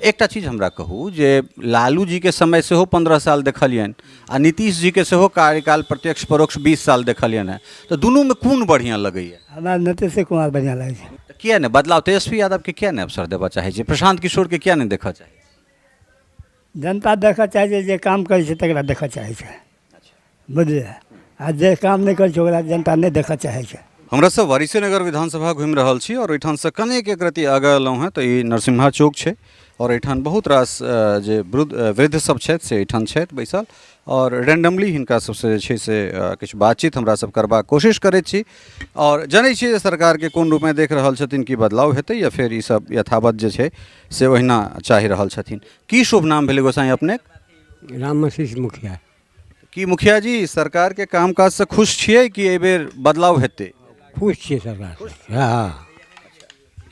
एकटा चीज हमरा कहू जे लालू जी के समय से हो 15 साल देखलियन आ नीतीश जी के सेहो कार्यकाल प्रत्यक्ष परोक्ष 20 साल देखलियन है, तो दोनों में कौन बढ़िया लगैया? हमरा नीतीश कुमार बढ़िया लगे छै। तो किया नहीं बदलाव तेजस्वी यादव के किया नहीं अवसर देवा चाहे छै, प्रशांत किशोर के किया नहीं देखा चाहे? जनता देखऽ चाहै छै, जे काम करै छै तकरा देखऽ चाहै छै, बुझलियै? आ जे काम नहीं करै छै ओकरा जनता नहीं देखऽ चाहै छै। हमरा सब वारिसलीनगर विधानसभा घूमि रहल छी और एठान से कनेक एक रति आगे एलहुँ हैं तो ई नरसिम्हा चौक छै और एठान बहुत रास जे वृद्ध सब छथि से एठान छथि बैसल और रेंडमली हिनका सबसे जे छै से किछु बातचीत हमरा सब करबाक कोशिश करैत छी और जनै छियै जे सरकार के कोन रूप में देख रहल छथिन, की बदलाव हेतै या फिर ई सब यथावत जे छै से ओहिना चाहि रहल छथिन। की शुभ नाम भेलै गोसाई अपने? रामाशीष मुखिया। की मुखिया जी सरकार के कामकाज से खुश छियै कि एहि बेर बदलाव हेतै? खुश छियै सरकार से। हाँ।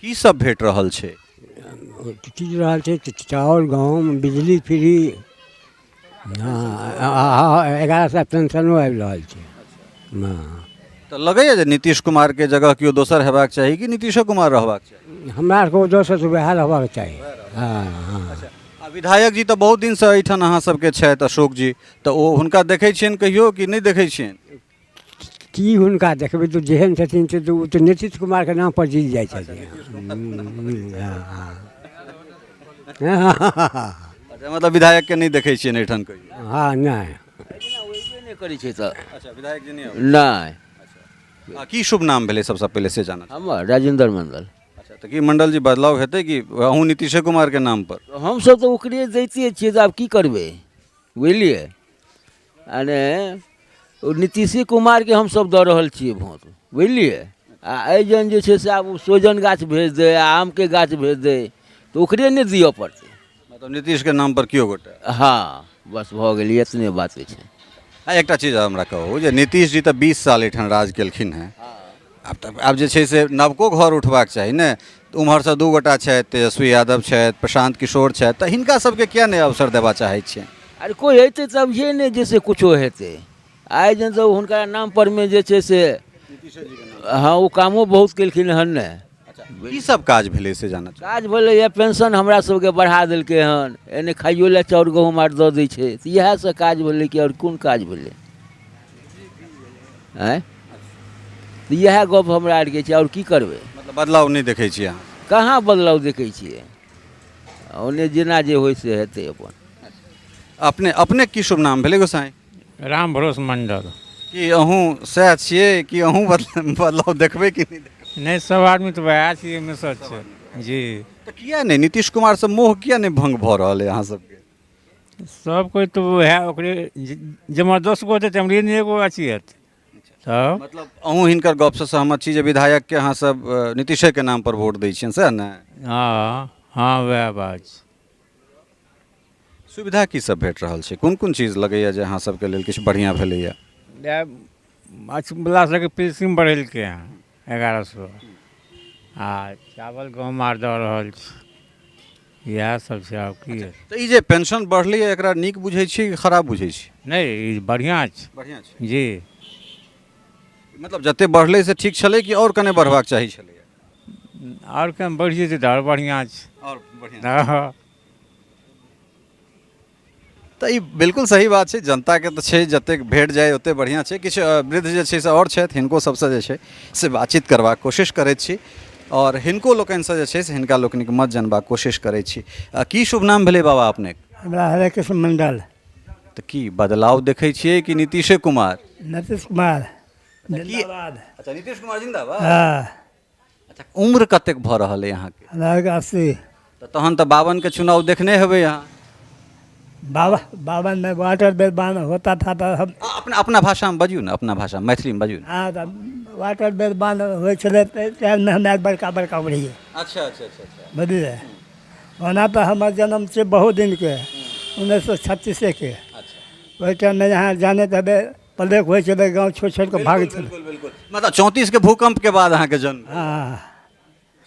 की सब भेट रहल छै? चीज रहल छै चाउर गहूँम बिजली फ्री, हाँ 1100 पेंशनो आबि रहल छै। हाँ तो लगैया जे नीतीश कुमार के जगह केओ दोसर हेबाक चाही कि नीतीश कुमार रहबाक चाही? हमरा आरके दोसर से वएह रहबाक चाही। हाँ हाँ। आ विधायक जी तो बहुत दिन से एहिठाम अहाँ सबके छथि अशोक जी, तो ओ हुनका देखै छियनि कहियो कि नहीं देखै छियनि? की हुनका देखबै तो जेहन छथिन से तो नीतीश कुमार के नाम पर जीत जाइ छथिन। अच्छा, मतलब विधायक के नहीं देखै छियनि एहिठाम कहियो? हाँ नहीं नहीं करै छै तऽ अच्छा, विधायक जी नहीं नहीं। की शुभ नाम भेलै सबसे पहले से जाना? हमर राजेंद्र मंडल। अच्छा, तो की मंडल जी बदलाव हेतै कि अहूँ नीतीश कुमार के नाम पर? हमसब तऽ ओकरे दैते छियै, तऽ आब की करबै, बुझलियै? अरे नीतीश कुमार के हमसब दऽ रहल छियै वोट, बुझलियै? आ एजन जे छै से आब सोजन गाछ भेज दे, आम के गाछ भेज दे, तऽ ओकरे नहि दिअ पड़तै। मतलब नीतीश के नाम पर कियो गोटे? हाँ बस भऽ गेलै, एतने बात छै। एकटा चीज हमरा कहू जे नीतीश जी तऽ 20 साल एठान राज केलखिन हैं, आब जे छै से नवको घर उठबाक चाही ने, उम्हर से 2 गोटा छथि, तेजस्वी यादव छथि, प्रशांत किशोर छथि, तऽ हिनका सबके किया नहि अवसर देबा चाहै छियै? अरे कोई हेतै तब ये नहि जैसे कुछो हेतै, आइ जन तऽ हुनका नाम पर में जे छै से हाँ ओ कामो बहुत केलखिन हन ने। की सब काज भेलै से जाना चाही? काज भेलै या पेंशन हमरा सबके बढ़ा देलकै हन, एने खाइयो लए चाउर गहूँम आर दऽ दै छै, तऽ इएह सब काज भेलै कि और कोन काज भेलै? आँय तऽ इएह गप हमरा आरके छै, और की करबै? मतलब बदलाव नहीं देखै छियै अहाँ? कहाँ बदलाव देखै छियै, ओने जेना जे होइ से हेतै अपन। अपने अपने की शुभ नाम भेलै गोसाई? राम भरोस मंडल। कि अहूँ सएह छियै कि अहूँ बदलाव देखबै कि नहीं देखबै? नहीं सब आदमी तो वएह छियै में सच छै जी। तो किया नहीं नीतीश कुमार से मोह किया नहीं भंग भऽ रहल है अहाँ सबके? सब कोई तो वएह ओकरे जबरदस्त को होते हमरे नहीं एगो अच्छी हेतै तब। मतलब अहूँ हिनकर गप से सहमत छी जे विधायक के अहाँ सब नीतीशे के नाम पर वोट दै छियनि सएह ने? हाँ हाँ वएह बात छै। सुविधा की सब भेट रहल छै, कोन कोन चीज लगैया जे अहाँ सबके लेल किछु बढ़िया भेलैया? बला सबके पेंशन बढ़ेलकै हँ 1100, आ चावल गहूँम आर दऽ रहल छै, इएह सब छै। आब की हेतै? तऽ ई जे पेंशन बढ़लैया एकरा नीक बुझै छी कि खराब बुझै छी? नहीं ई बढ़िया छै। बढ़िया छै जी। मतलब जते बढ़लै से ठीक छलै कि और कने बढ़बाक चाही छलैया? और कम बढ़ि जेतै तऽ और बढ़िया छै। और बढ़िया। हाँ तो ई बिल्कुल सही बात छै, जनता के तो छै जतेक भेट जाए ओते बढ़िया छै। किछु वृद्ध जे छै से और छथि, हिनको सबसे जे छै से बातचीत करबाक कोशिश करैत छी और हिनको लोकनि से जे छै से हिनका लोकनिक मत जानबाक कोशिश करैत छी। की शुभ नाम भेलै बाबा अपने? हमरा हरे कृष्ण मंडल। तो की बदलाव देखै छियै कि नीतीशे कुमार? नीतीश कुमार जिंदाबाद। अच्छा नीतीश कुमार जिंदाबाद। हाँ। अच्छा उम्र कतेक भऽ रहल है यहाँ के? हमरा आरके 80। तो तहन तो 52 के चुनाव देखने हेबै यहाँ? 52 में वाटर बेल बांध होता था तो हम अपना अपना भाषा में बजियौ ना, अपना भाषा मैथिली में बजियौ ना। हाँ तो वाटर बेल बांध होइ छलै टाइममे हमरा बड़का बड़का रहिए, अच्छा अच्छा अच्छा अच्छा। बुझलिए? ओना तो हमर जन्म छै बहुत दिन के 1936 के। अच्छा ओहि टाइममे यहाँ जाने हेबै प्लेग होइ छलै, गाँव छोड़ि छोड़ि कऽ भागै छलै। बिल्कुल बिल्कुल। मतलब 34 के भूकंप के बाद अहाँ के जन्म? हाँ।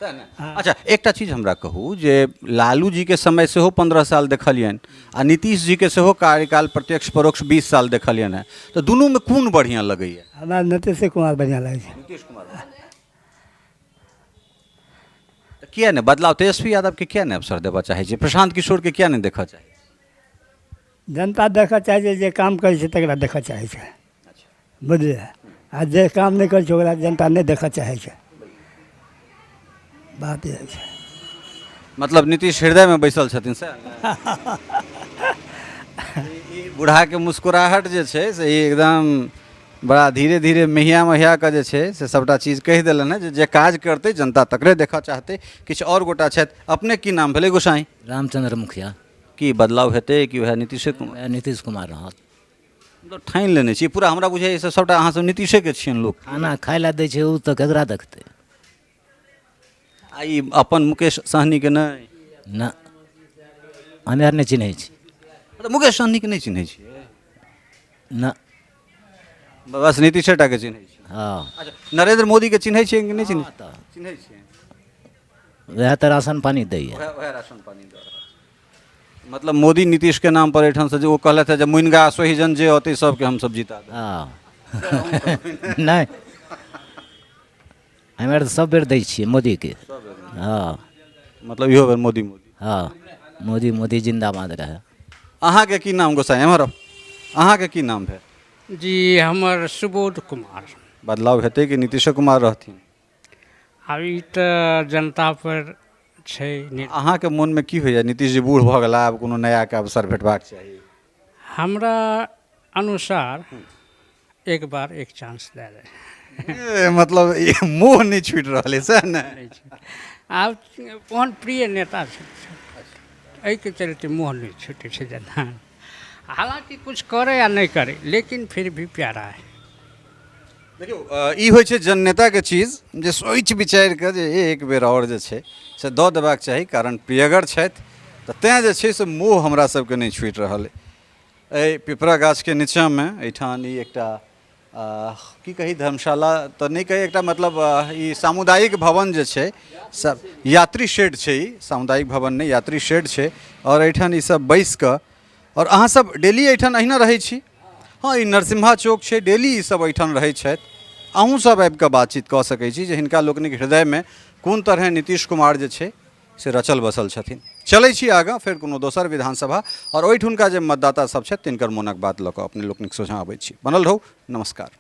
अच्छा एकटा चीज हमरा कहू जे लालू जी के समय से हो 15 साल देखलियन आ नीतीश जी के सेहो कार्यकाल प्रत्यक्ष परोक्ष 20 साल देखलियन है, तो दोनों में कौन बढ़िया लगैया? हमरा नीतीश कुमार बढ़िया लागै छै। नीतीश कुमार। किया नहीं बदलाव तेजस्वी यादव के किया नहीं अवसर देबा चाहे छी, प्रशांत किशोर के किया नहीं देखा चाहे? जनता देखऽ चाहै छै जे काम करै छै तकरा देखऽ चाहै छै, बुझलियै। आ जे काम नहि करै छै ओकरा जनता नहि देखऽ चाहै छै, बात इएह छै। मतलब नीतीश हृदय में बैसल छथिन से ई बूढ़ा के मुस्कुराहट जे छै से ई एकदम बड़ा धीरे धीरे महिया महिया के जे छै से सबटा चीज कहि देलन है जे काज करते जनता तकरे देखऽ चाहते। किछु और गोटा छथि, अपने की नाम भेलै गोसाई? रामचंद्र मुखिया। की बदलाव हेतै कि वएह नीतीश कुमार? नीतीश कुमार रहत। तो ठानि लेने छी पूरा, हमरा बुझाइए से सबटा अहाँ सब नीतीशे के छियनि लोक। खाना खाय लए दै छै ओ तऽ केकरा देखतै? आ ई अपन मुकेश सहनी के नहि? न, हमे आर नहि चिन्है छी। मतलब मुकेश सहनी के नहि चिन्है छियै? न। बस नीतीशे टा के चिन्है छी। हाँ। अच्छा, नरेंद्र मोदी के चिन्है छियै कि नहीं चिन्है? चिन्है छियै। वएह तऽ राशन पानी दैए। वएह राशन पानी दऽ रहल छै। मतलब मोदी नीतीश के नाम पर एहिठाम से जे ओ कहलथि है जे मुनगा सोही जन जे होतै सबके हम सब जीता देब। हाँ। नहि, हमे आर तऽ सब बेर दै छियै मोदीके। हाँ। मतलब इहो बेर मोदी मोदी। हाँ, मोदी मोदी जिंदाबाद रहे। अहाँके की नाम गोसाई? एम्हर अहाँके की नाम भेल? जी हमर सुबोध कुमार। बदलाव हेतै कि नीतीश कुमार रहथिन? आब ई तऽ जनता पर छै। अहाँके मोनमे की होइए नीतीश जी बूढ़ भऽ गेला, आब कोनो नयाके अवसर भेटबाक चाही? हमरा अनुसार एक बार एक चांस दे दे। मतलब ई मोह नहीं छूट रहल है सह ने? आब ओहन प्रिय नेता छै, एहिके चलते मोह नहीं छूटे छै जनता। हालांकि कुछ करे या नहीं करे लेकिन फिर भी प्यारा है। देखियौ ई होइ छै जननेताके चीज जे सोचि विचारि कऽ जे एक बेर आओर जे छै से दऽ देबाक चाही, कारण प्रियगर छथि तऽ तेँ जे छै से मोह हमरा सबके नहि छूटि रहल अइ। एहि पिपरा गाछके नीचाँमे एहिठाम ई एकटा की कही धर्मशाला तऽ नहि कही, एकटा मतलब ई सामुदायिक भवन जे छै सब यात्री शेड छै, ई सामुदायिक भवन नहि यात्री शेड छै। और एहिठाम ई सब बैसि कऽ और अहाँ सब डेली एहिठाम अहिना रहै छी? हाँ, ई नरसिम्हा चौक छै, डेली ई सब एहिठाम रहै छथि। अहूँ सब आबि कऽ बातचीत कऽ सकै छी जे हिनका लोकनिक हृदयमे कोन तरहे नीतीश कुमार जे छै से रचल बसल छथिन। चलै छी आगाँ फेर कोनो दोसर विधानसभा और ओहिठुनका जे मतदाता सब छथि तिनकर मोनक बात लऽ कऽ अपने लोकनिक सोझाँ अबै छी। बनल रहू, नमस्कार।